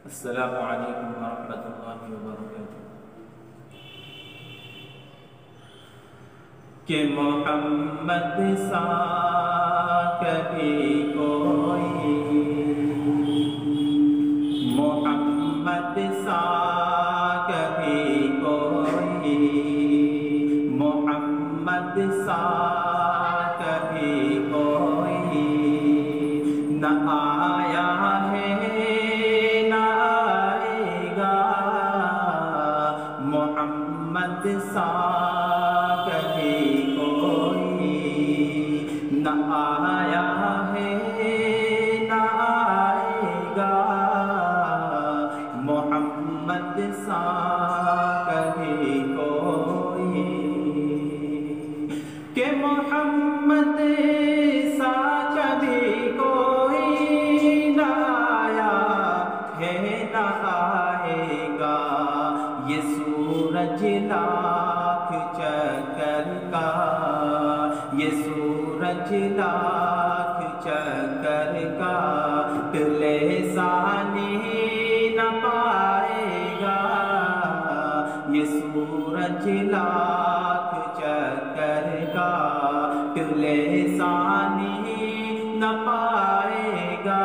السلام علیکم ورحمۃ اللہ وبرکاتہ۔ کہ محمد سا کبھی کوئی، محمد سا کبھی کوئی، محمد سا کبھی کوئی نہ آیا ہے نہ آئے گا، محمد سا کبھی کوئی نہ آیا ہے نہ آئے گا، محمد سا کبھی کوئی۔ کہ محمد سا کبھی کوئی نہ آیا ہے نہ آئے گا، یہ سورج لاکھ چکر کا، یہ سورج لاکھ چکر کا تلے ثانی نہ پائے گا، یہ سورج لاکھ چکر کا تلے ثانی نہ پائے گا،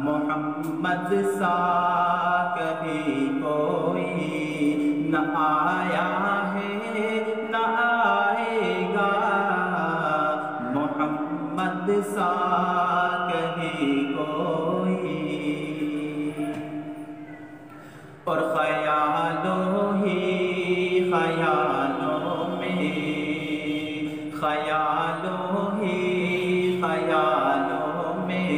محمد سا کبھی کوئی نہ آیا ہے نہ آئے گا، محمد سا کبھی کوئی۔ اور خیالوں ہی خیالوں میں، خیالوں ہی خیالوں میں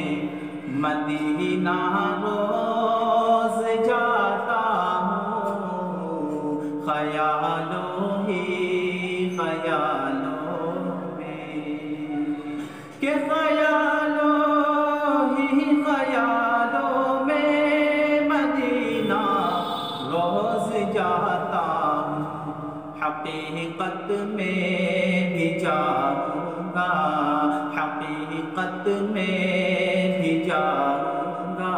مدینہ روز جاتا ہوں، خیالوں ہی خیالوں میں، کہ خیالوں ہی خیالوں میں مدینہ روز جاتا ہوں، حقیقت میں بھی جاؤں گا، حقیقت میں بھی جاؤں گا،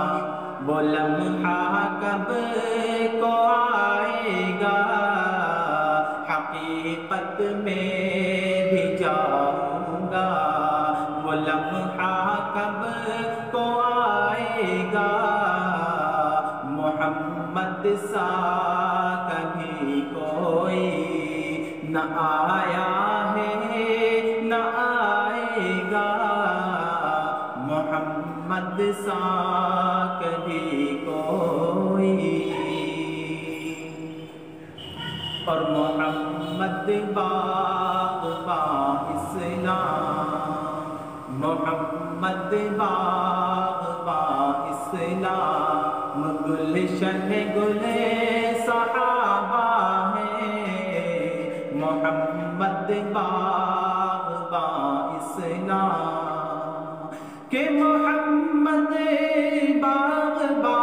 وہ لمحہ کب کو آئے گا، حقیقت میں بھی جاؤں گا، وہ لمحہ کب کو آئے گا، محمد سا کبھی کوئی نہ آیا ہے نہ آئے گا، محمد سا کبھی کوئی۔ اور محمد باغ با اسلام، محمد باغ با اسلام، گلشن گل صحابہ ہے، محمد باغ با اسلام، کہ محمد باغ با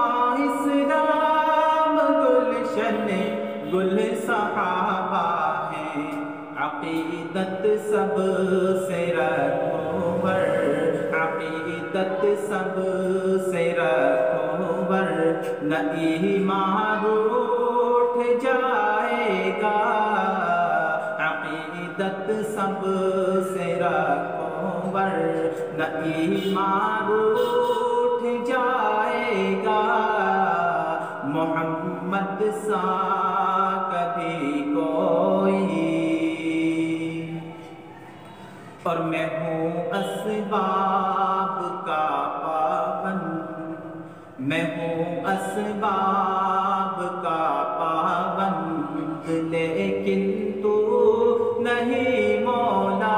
اسلام، گلشن گل صحابہ ہے، عقیدت سب سے رکھو ور، عقیدت سب سے رکھو ور، نہ ایمان روٹھ جائے گا، عقیدت سب سے رکھو ور، نہ ایمان روٹھ جائے گا، محمد سا کبھی کوئی۔ اور میں ہوں اسباب کا پابند، میں ہوں اسباب کا پابند، لیکن تو نہیں مولا،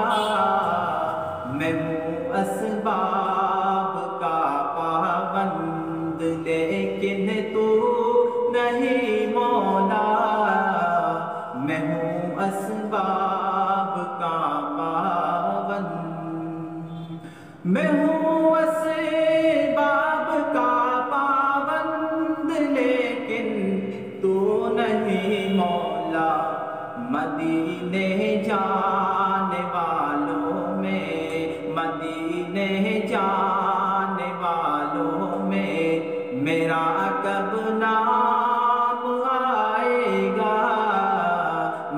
میں ہوں اسباب کا پابند، لیکن تو نہیں مولا، میں ہوں اسباب کا پابند، میں ہوں اسباب کا پابند، لیکن میرا کب نام آئے گا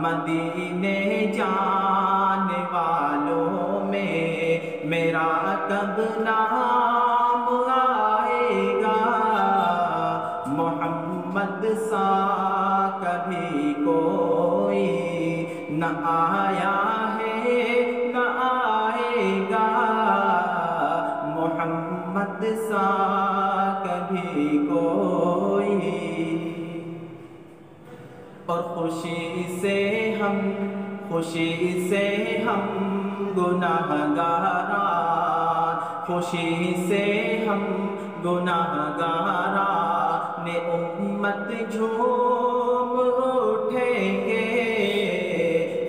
مدینے جانے والوں میں، میرا کب نام آئے گا محمد سا کبھی کوئی نہ آیا ہے نہ آئے گا محمد سا کبھی کوئی۔ اور خوشی سے ہم گناہگاران، خوشی سے ہم گناہگاران امت جھوم اٹھیں گے،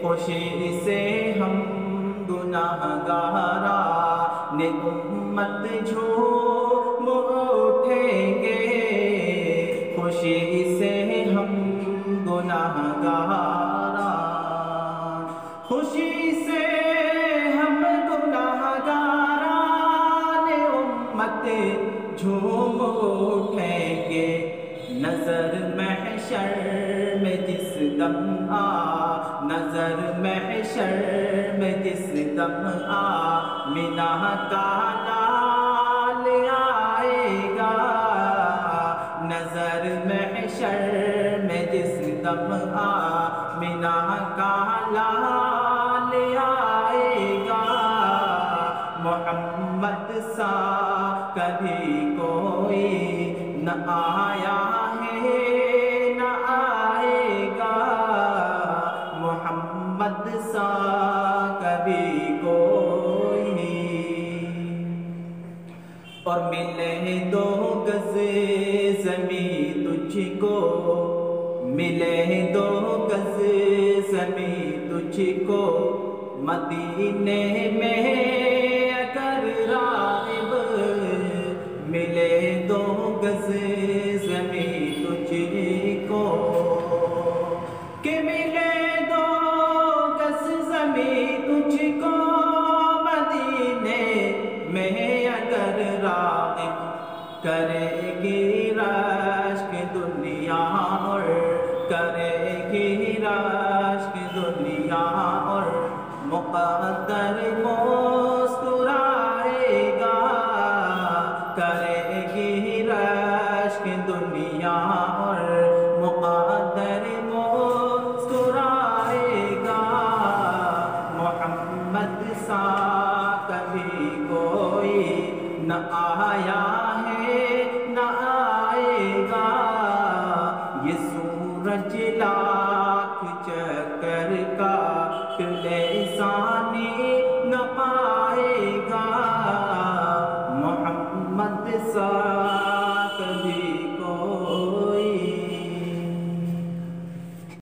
خوشی سے ہم گناہگاران امت جھوم اٹھیں گے، خوشی سے ہم گناہگاران، خوشی سے ہم گناہگاران امت جھوم اٹھیں گے، نظر محشر میں جس دم نظر محشر میں جس دم آمینہ کا لال آئے گا، نظر محشر میں جس دم آمینہ کا لال آئے گا محمد سا کبھی کوئی نہ آیا ہے نہ آئے گا محمد سا کبھی کوئی۔ اور ملے دو گز زمین تجھ کو، ملے دو گز زمین تجھ کو مدینے میں اگر راغب، ملے دو گز زمین تجھ کو کہ ملے دو گز زمین تجھ کو مدینے میں اگر راغب، کرے گی رشک دنیا اور کرے گی رشک دنیا اور مقدر مسکرائے گا، کرے گی رشک دنیا اور مقدر مسکرائے گا محمد سا کبھی کوئی نہ آیا ہے نہ آئے گا، یہ سورج لا